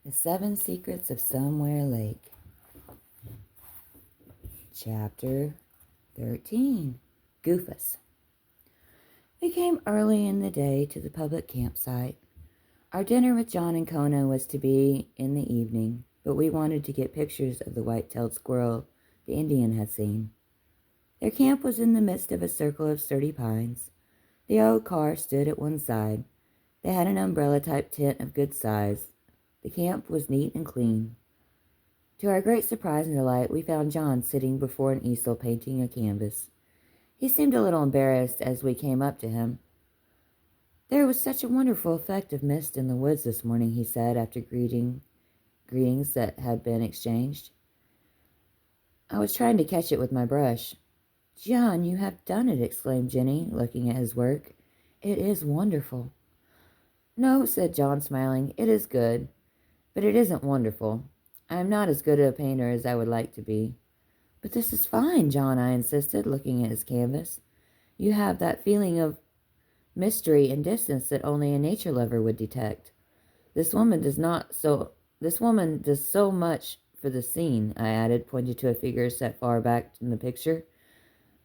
The Seven Secrets of Somewhere Lake. Chapter 13. Goofus. We came early in the day to the public campsite. Our dinner with John and Kona was to be in the evening, but we wanted to get pictures of the white-tailed squirrel the Indian had seen. Their camp was in the midst of a circle of sturdy pines. The old car stood at one side. They had an umbrella-type tent of good size. The camp was neat and clean. To our great surprise and delight, we found John sitting before an easel painting a canvas. He seemed a little embarrassed as we came up to him. "There was such a wonderful effect of mist in the woods this morning," he said after greetings that had been exchanged. "I was trying to catch it with my brush." "John, you have done it," exclaimed Jenny, looking at his work. "It is wonderful." "No," said John, smiling. "It is good, but it isn't wonderful. I am not as good a painter as I would like to be." "But this is fine, John," I insisted, looking at his canvas. "You have that feeling of mystery and distance that only a nature lover would detect. This woman does so much for the scene," I added, pointing to a figure set far back in the picture,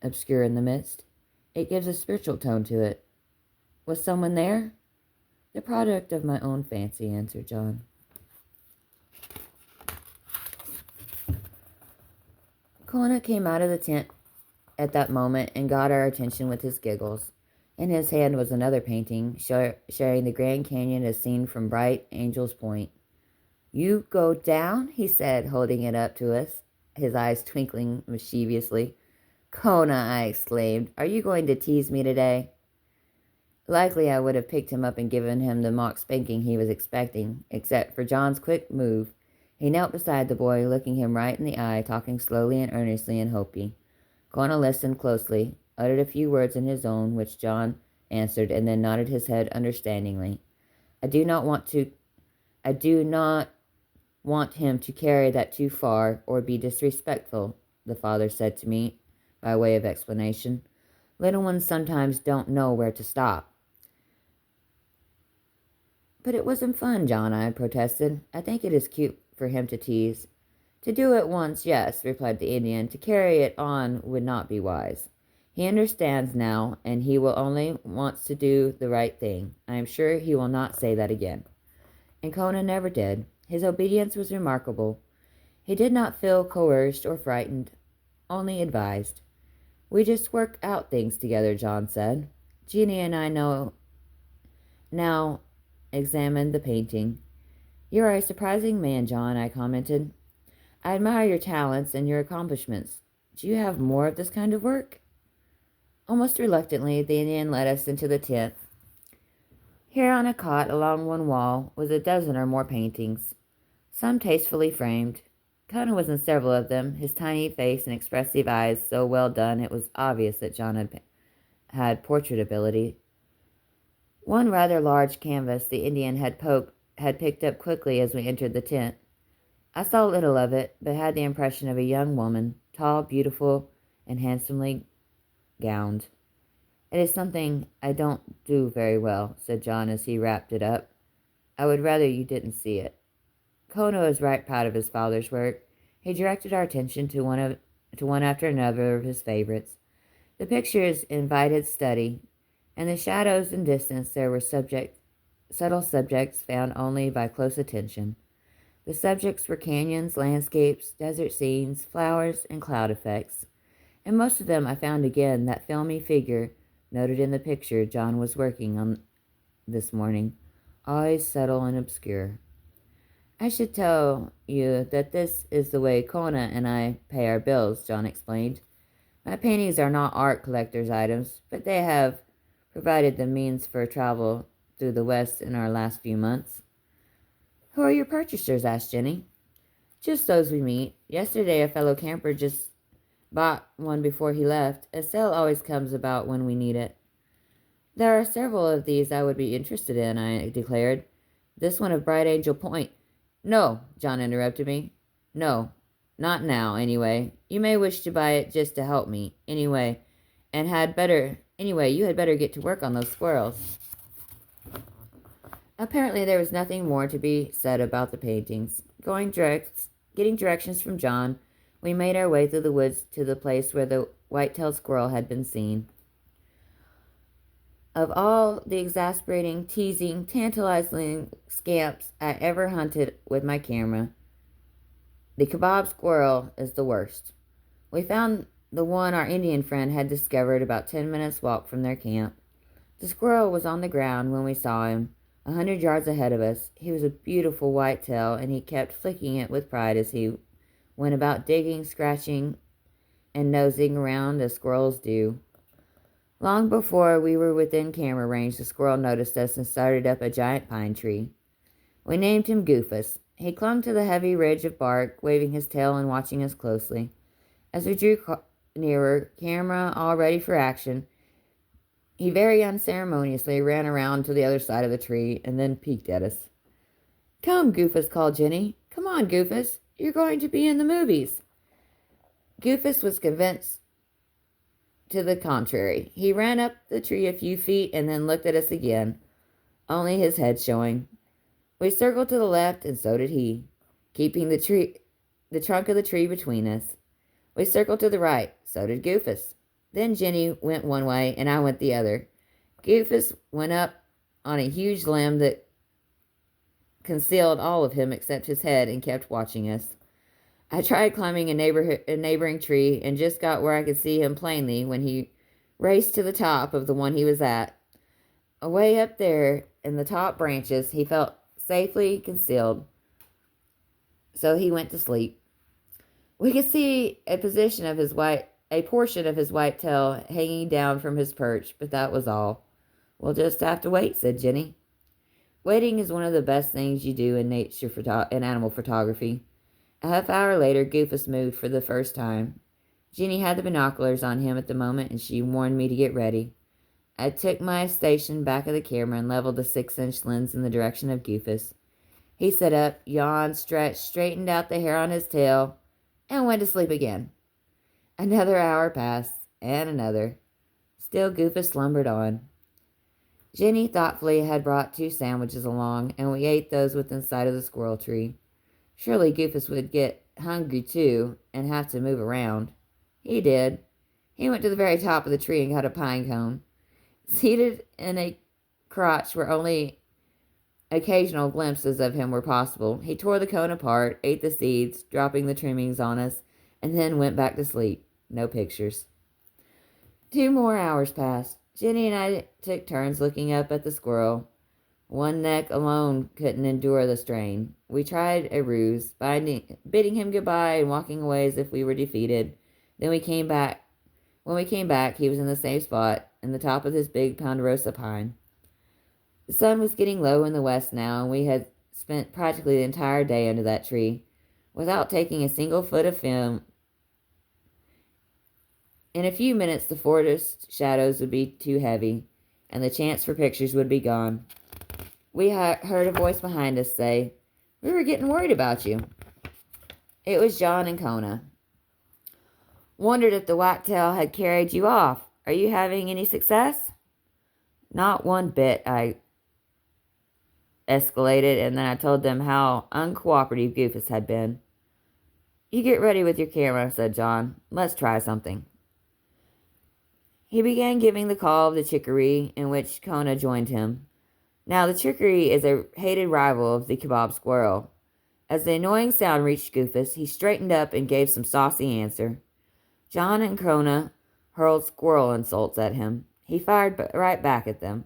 obscure in the mist. "It gives a spiritual tone to it. Was someone there?" "The product of my own fancy," answered John. Kona came out of the tent at that moment and got our attention with his giggles. In his hand was another painting, showing the Grand Canyon as seen from Bright Angel's Point. "You go down?" he said, holding it up to us, his eyes twinkling mischievously. "Kona," I exclaimed, "are you going to tease me today?" Likely I would have picked him up and given him the mock spanking he was expecting, except for John's quick move. He knelt beside the boy, looking him right in the eye, talking slowly and earnestly in Hopi. Kona listened closely, uttered a few words in his own, which John answered, and then nodded his head understandingly. I do not want him to carry that too far or be disrespectful," the father said to me by way of explanation. "Little ones sometimes don't know where to stop." "But it wasn't fun, John," I protested. "I think it is cute for him to tease." "To do it once, yes," replied the Indian. "To carry it on would not be wise. He understands now, and he will only wants to do the right thing. I am sure he will not say that again." And Kona never did. His obedience was remarkable. He did not feel coerced or frightened, only advised. "We just work out things together," John said. Jeannie and I now examined the painting. "You are a surprising man, John," I commented. "I admire your talents and your accomplishments. Do you have more of this kind of work?" Almost reluctantly, the Indian led us into the tent. Here on a cot along one wall was a dozen or more paintings, some tastefully framed. Kona was in several of them, his tiny face and expressive eyes so well done it was obvious that John had portrait ability. One rather large canvas the Indian had picked up quickly as we entered the tent. I saw little of it, but had the impression of a young woman, tall, beautiful, and handsomely gowned. "It is something I don't do very well," said John as he wrapped it up. "I would rather you didn't see it." Kona was right proud of his father's work. He directed our attention to one after another of his favorites. The pictures invited study. In the shadows and distance there were subtle subjects found only by close attention. The subjects were canyons, landscapes, desert scenes, flowers, and cloud effects. In most of them I found again that filmy figure noted in the picture John was working on this morning, always subtle and obscure. "I should tell you that this is the way Kona and I pay our bills," John explained. "My paintings are not art collector's items, but they have provided the means for travel through the West in our last few months." "Who are your purchasers?" asked Jenny. "Just those we meet. Yesterday a fellow camper just bought one before he left. A sale always comes about when we need it." "There are several of these I would be interested in," I declared. "This one of Bright Angel Point—" "No," John interrupted me. "No, not now, anyway. You may wish to buy it just to help me, anyway, you had better get to work on those squirrels." Apparently there was nothing more to be said about the paintings. Getting directions from John, we made our way through the woods to the place where the white-tailed squirrel had been seen. Of all the exasperating, teasing, tantalizing scamps I ever hunted with my camera, the kebab squirrel is the worst. We found the one our Indian friend had discovered about 10 minutes' walk from their camp. The squirrel was on the ground when we saw him, 100 yards ahead of us. He was a beautiful white-tail, and he kept flicking it with pride as he went about digging, scratching, and nosing around as squirrels do. Long before we were within camera range, the squirrel noticed us and started up a giant pine tree. We named him Goofus. He clung to the heavy ridge of bark, waving his tail and watching us closely. As we drew nearer, camera all ready for action, he very unceremoniously ran around to the other side of the tree and then peeked at us. "Come, Goofus," called Jenny. "Come on, Goofus. You're going to be in the movies." Goofus was convinced to the contrary. He ran up the tree a few feet and then looked at us again, only his head showing. We circled to the left, and so did he, keeping the trunk of the tree between us. We circled to the right, so did Goofus. Then Jenny went one way, and I went the other. Goofus went up on a huge limb that concealed all of him except his head and kept watching us. I tried climbing a neighboring tree and just got where I could see him plainly when he raced to the top of the one he was at. Away up there in the top branches, he felt safely concealed, so he went to sleep. We could see a portion of his white tail hanging down from his perch, but that was all. "We'll just have to wait," said Jenny. Waiting is one of the best things you do in animal photography. A half hour later, Goofus moved for the first time. Jenny had the binoculars on him at the moment, and she warned me to get ready. I took my station back of the camera and leveled the 6-inch lens in the direction of Goofus. He sat up, yawned, stretched, straightened out the hair on his tail, and went to sleep again. Another hour passed, and another. Still Goofus slumbered on. Jenny thoughtfully had brought 2 sandwiches along, and we ate those within sight of the squirrel tree. Surely Goofus would get hungry too and have to move around. He did. He went to the very top of the tree and got a pine cone. Seated in a crotch where only occasional glimpses of him were possible, he tore the cone apart, ate the seeds, dropping the trimmings on us, and then went back to sleep. No pictures. 2 more hours passed. Jenny and I took turns looking up at the squirrel. One neck alone couldn't endure the strain. We tried a ruse, bidding him goodbye and walking away as if we were defeated. Then we came back. When we came back, he was in the same spot, in the top of this big ponderosa pine. The sun was getting low in the west now, and we had spent practically the entire day under that tree, without taking a single foot of film. In a few minutes, the forest shadows would be too heavy, and the chance for pictures would be gone. We heard a voice behind us say, "We were getting worried about you." It was John and Kona. "Wondered if the whitetail had carried you off. Are you having any success?" "Not one bit," I escalated, and then I told them how uncooperative Goofus had been. "You get ready with your camera," said John. "Let's try something." He began giving the call of the chickaree, in which Kona joined him. Now, the chickaree is a hated rival of the kebab squirrel. As the annoying sound reached Goofus, he straightened up and gave some saucy answer. John and Kona hurled squirrel insults at him. He fired right back at them.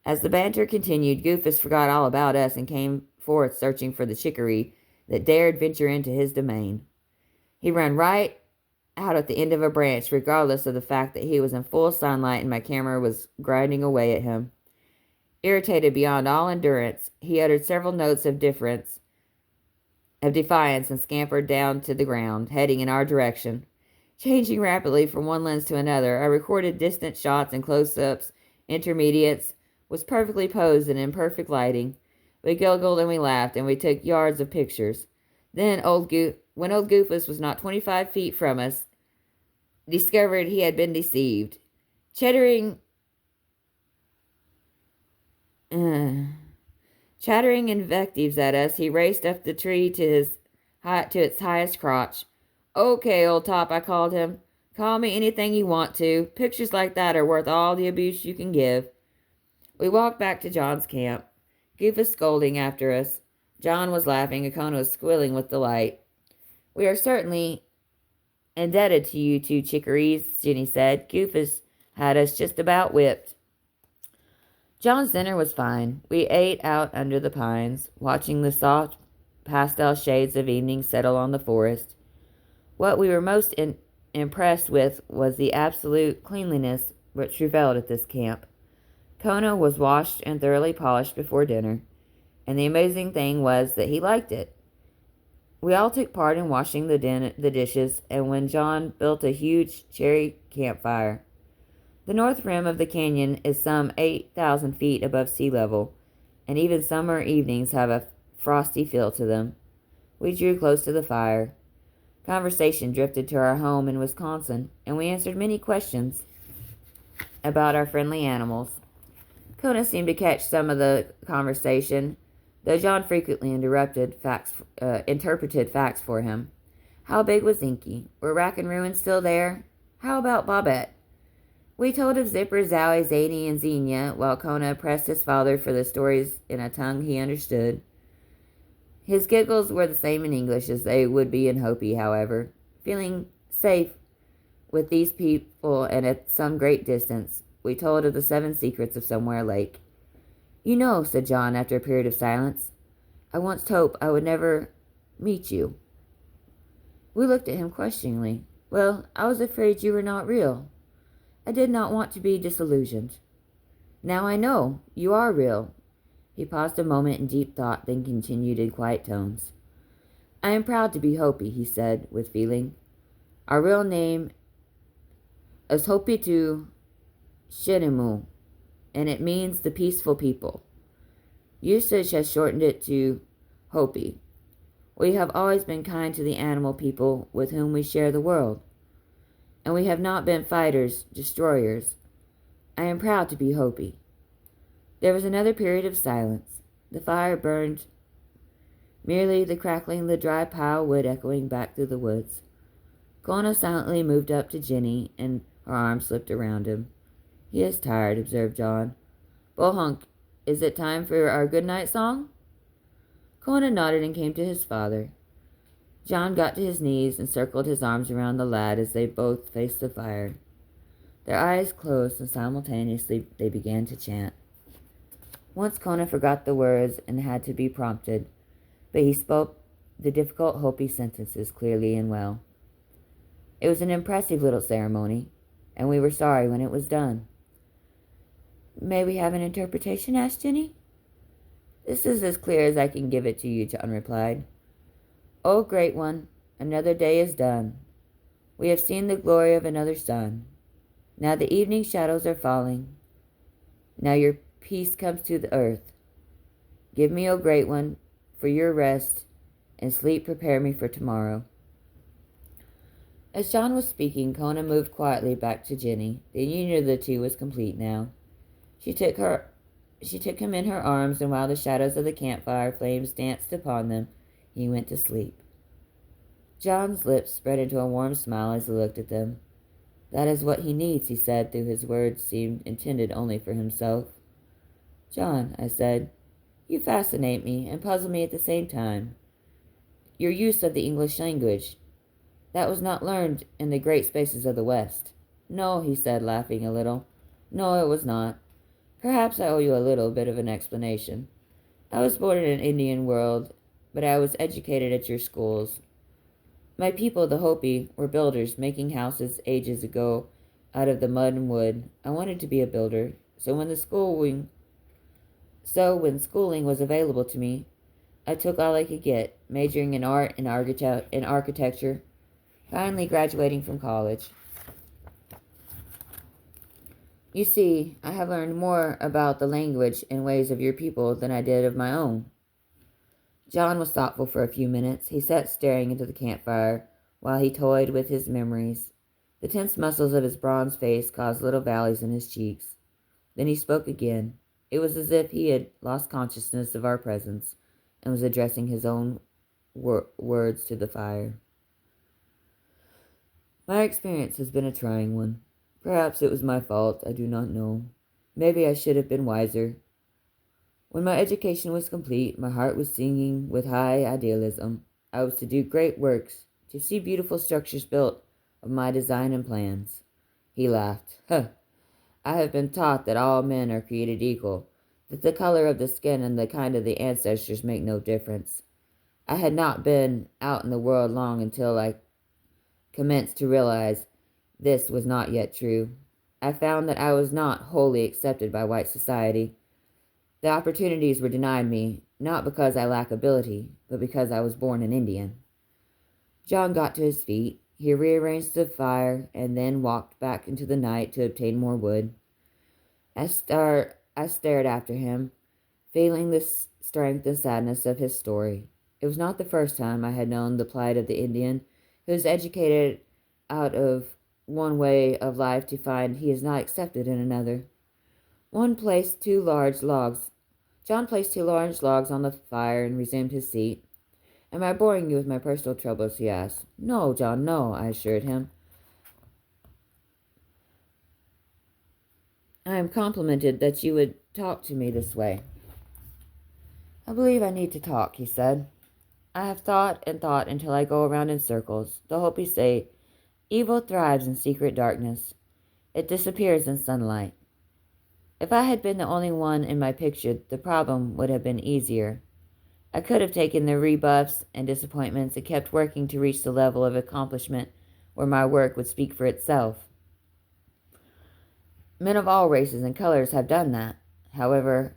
As the banter continued, Goofus forgot all about us and came forth searching for the chickaree that dared venture into his domain. He ran right out at the end of a branch, regardless of the fact that he was in full sunlight and my camera was grinding away at him. Irritated beyond all endurance, he uttered several notes of defiance and scampered down to the ground, heading in our direction. Changing rapidly from one lens to another, I recorded distant shots and close-ups, intermediates, was perfectly posed and in perfect lighting. We giggled and we laughed, and we took yards of pictures. Then when old Goofus was not 25 feet from us, discovered he had been deceived. Chattering Chattering invectives at us, he raced up the tree to its highest crotch. "Okay, old top," I called him. "Call me anything you want to. Pictures like that are worth all the abuse you can give." We walked back to John's camp. Goof was scolding after us. John was laughing, and Kona was squealing with delight. "We are certainly indebted to you two chickarees," Jenny said. "Goof has had us just about whipped." John's dinner was fine. We ate out under the pines, watching the soft pastel shades of evening settle on the forest. What we were most impressed with was the absolute cleanliness which prevailed at this camp. Kona was washed and thoroughly polished before dinner, and the amazing thing was that he liked it. We all took part in washing the dishes, and when John built a huge cherry campfire. The north rim of the canyon is some 8,000 feet above sea level, and even summer evenings have a frosty feel to them. We drew close to the fire. Conversation drifted to our home in Wisconsin, and we answered many questions about our friendly animals. Kona seemed to catch some of the conversation, though John frequently interpreted facts for him. How big was Inky? Were Rack and Ruin still there? How about Bobette? We told of Zipper, Zowie, Zany, and Xenia, while Kona pressed his father for the stories in a tongue he understood. His giggles were the same in English as they would be in Hopi, however. Feeling safe with these people and at some great distance, we told of the 7 secrets of Somewhere Lake. "You know," said John after a period of silence, "I once hoped I would never meet you." We looked at him questioningly. "Well, I was afraid you were not real. I did not want to be disillusioned. Now I know you are real." He paused a moment in deep thought, then continued in quiet tones. "I am proud to be Hopi," he said with feeling. "Our real name is Hopitu Shinimu, and it means the peaceful people. Usage has shortened it to Hopi. We have always been kind to the animal people with whom we share the world, and we have not been fighters, destroyers. I am proud to be Hopi." There was another period of silence. The fire burned, merely the crackling of the dry pile wood echoing back through the woods. Kona silently moved up to Jenny, and her arm slipped around him. "He is tired," observed John. "Bohunk, is it time for our good-night song?" Kona nodded and came to his father. John got to his knees and circled his arms around the lad as they both faced the fire. Their eyes closed, and simultaneously they began to chant. Once Kona forgot the words and had to be prompted, but he spoke the difficult Hopi sentences clearly and well. It was an impressive little ceremony, and we were sorry when it was done. "May we have an interpretation?" asked Jenny. "This is as clear as I can give it to you," John replied. "O Great One, another day is done. We have seen the glory of another sun. Now the evening shadows are falling. Now your peace comes to the earth. Give me, O Great One, for your rest, and sleep prepare me for tomorrow." As John was speaking, Kona moved quietly back to Jenny. The union of the two was complete now. She took him in her arms, and while the shadows of the campfire flames danced upon them, he went to sleep. John's lips spread into a warm smile as he looked at them. "That is what he needs," he said, though his words seemed intended only for himself. "John," I said, "you fascinate me and puzzle me at the same time. Your use of the English language, that was not learned in the great spaces of the West." "No," he said, laughing a little. "No, it was not. Perhaps I owe you a little bit of an explanation. I was born in an Indian world, but I was educated at your schools. My people, the Hopi, were builders, making houses ages ago out of the mud and wood. I wanted to be a builder, so when schooling was available to me, I took all I could get, majoring in art and architecture, finally graduating from college. You see, I have learned more about the language and ways of your people than I did of my own." John was thoughtful for a few minutes. He sat staring into the campfire while he toyed with his memories. The tense muscles of his bronze face caused little valleys in his cheeks. Then he spoke again. It was as if he had lost consciousness of our presence and was addressing his own words to the fire. My experience has been a trying one. Perhaps it was my fault, I do not know. Maybe I should have been wiser. When my education was complete, my heart was singing with high idealism. I was to do great works, to see beautiful structures built of my design and plans. He laughed. Huh! I have been taught that all men are created equal, that the color of the skin and the kind of the ancestors make no difference. I had not been out in the world long until I commenced to realize this was not yet true. I found that I was not wholly accepted by white society. The opportunities were denied me, not because I lack ability, but because I was born an Indian. John got to his feet. He rearranged the fire and then walked back into the night to obtain more wood. I stared after him, feeling the strength and sadness of his story. It was not the first time I had known the plight of the Indian, who is educated out of one way of life to find he is not accepted in another. John placed 2 large logs on the fire and resumed his seat. Am I boring you with my personal troubles? He asked. No, John, no, I assured him. I am complimented that you would talk to me this way. I believe I need to talk, he said. I have thought and thought until I go around in circles. The Hopi say, evil thrives in secret darkness. It disappears in sunlight. If I had been the only one in my picture, the problem would have been easier. I could have taken the rebuffs and disappointments and kept working to reach the level of accomplishment where my work would speak for itself. Men of all races and colors have done that. However,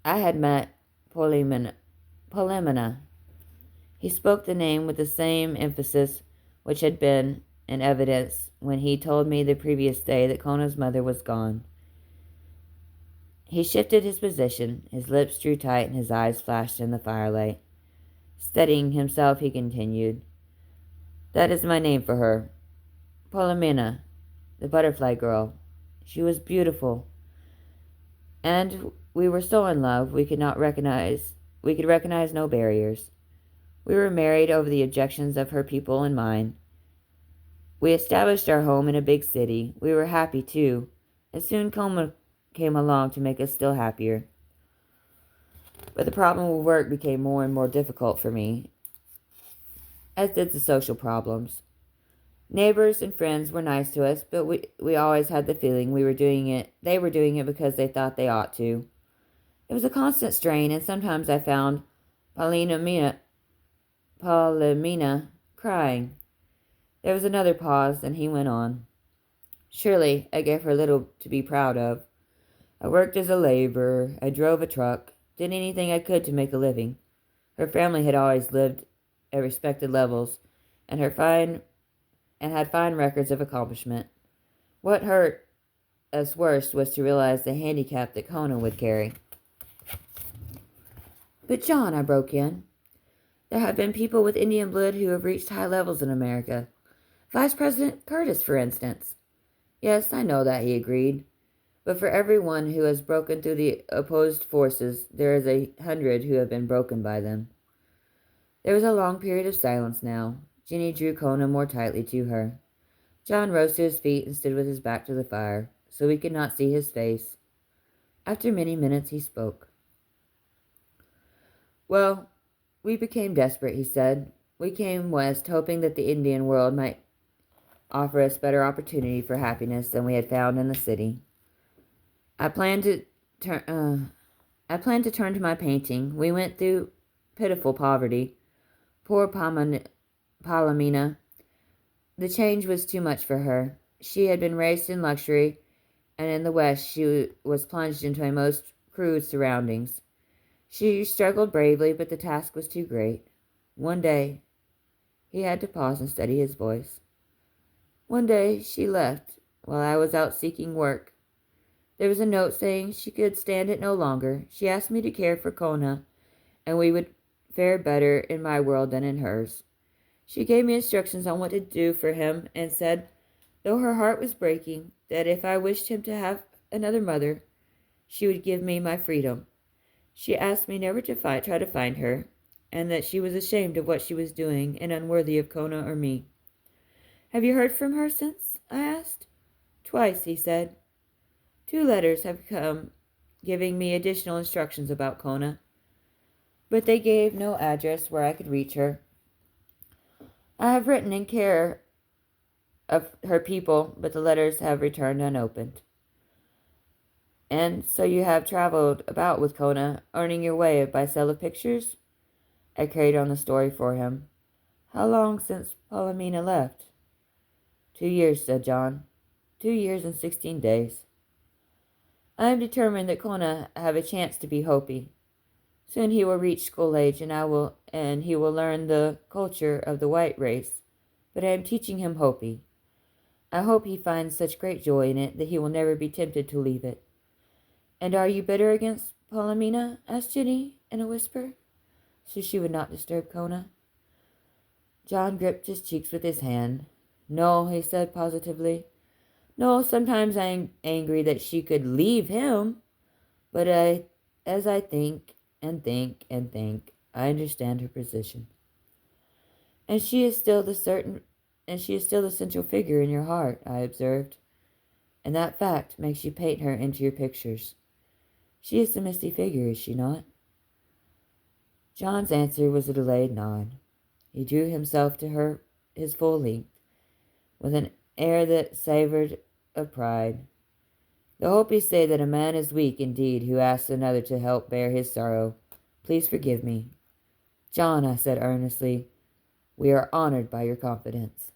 I had met Polemina. He spoke the name with the same emphasis which had been in evidence when he told me the previous day that Kona's mother was gone. He shifted his position, his lips drew tight, and his eyes flashed in the firelight. Steadying himself, he continued, That is my name for her. Polomina, the butterfly girl. She was beautiful. And we were so in love we could recognize no barriers. We were married over the objections of her people and mine. We established our home in a big city. We were happy, too, and soon Koma came along to make us still happier. But the problem of work became more and more difficult for me, as did the social problems. Neighbors and friends were nice to us, but we always had the feeling they were doing it because they thought they ought to. It was a constant strain, and sometimes I found Paulimina crying. There was another pause, and he went on. Surely I gave her little to be proud of. I worked as a laborer, I drove a truck, did anything I could to make a living. Her family had always lived at respected levels, and had fine records of accomplishment. What hurt us worst was to realize the handicap that Kona would carry. But John, I broke in, there have been people with Indian blood who have reached high levels in America. Vice President Curtis, for instance. Yes, I know that, he agreed. But for everyone who has broken through the opposed forces, there is 100 who have been broken by them. There was a long period of silence now. Ginny drew Kona more tightly to her. John rose to his feet and stood with his back to the fire, so we could not see his face. After many minutes, he spoke. Well, we became desperate, he said. We came west, hoping that the Indian world might offer us better opportunity for happiness than we had found in the city. I planned to turn to my painting. We went through pitiful poverty. Poor Palomina. The change was too much for her. She had been raised in luxury, and in the West she was plunged into a most crude surroundings. She struggled bravely, but the task was too great. One day, he had to pause and steady his voice. One day she left while I was out seeking work. There was a note saying she could stand it no longer. She asked me to care for Kona, and we would fare better in my world than in hers. She gave me instructions on what to do for him and said, though her heart was breaking, that if I wished him to have another mother, she would give me my freedom. She asked me never to try to find her, and that she was ashamed of what she was doing and unworthy of Kona or me. Have you heard from her since? I asked. Twice, he said. 2 letters have come giving me additional instructions about Kona, but they gave no address where I could reach her. I have written in care of her people, but the letters have returned unopened. And so you have traveled about with Kona, earning your way by sale of pictures? I carried on the story for him. How long since Palomina left? 2 years, said John. 2 years and 16 days. I am determined that Kona have a chance to be Hopi. Soon he will reach school age, and he will learn the culture of the white race. But I am teaching him Hopi. I hope he finds such great joy in it that he will never be tempted to leave it. And are you bitter against Palomina? Asked Jenny in a whisper, so she would not disturb Kona. John gripped his cheeks with his hand. No, he said positively. No, sometimes I am angry that she could leave him, but as I think and think and think, I understand her position. And she is still the central figure in your heart, I observed, and that fact makes you paint her into your pictures. She is the misty figure, is she not? John's answer was a delayed nod. He drew himself to his full length, with an air that savored of pride. The Hopis say that a man is weak indeed who asks another to help bear his sorrow. Please forgive me. John, I said earnestly, we are honored by your confidence.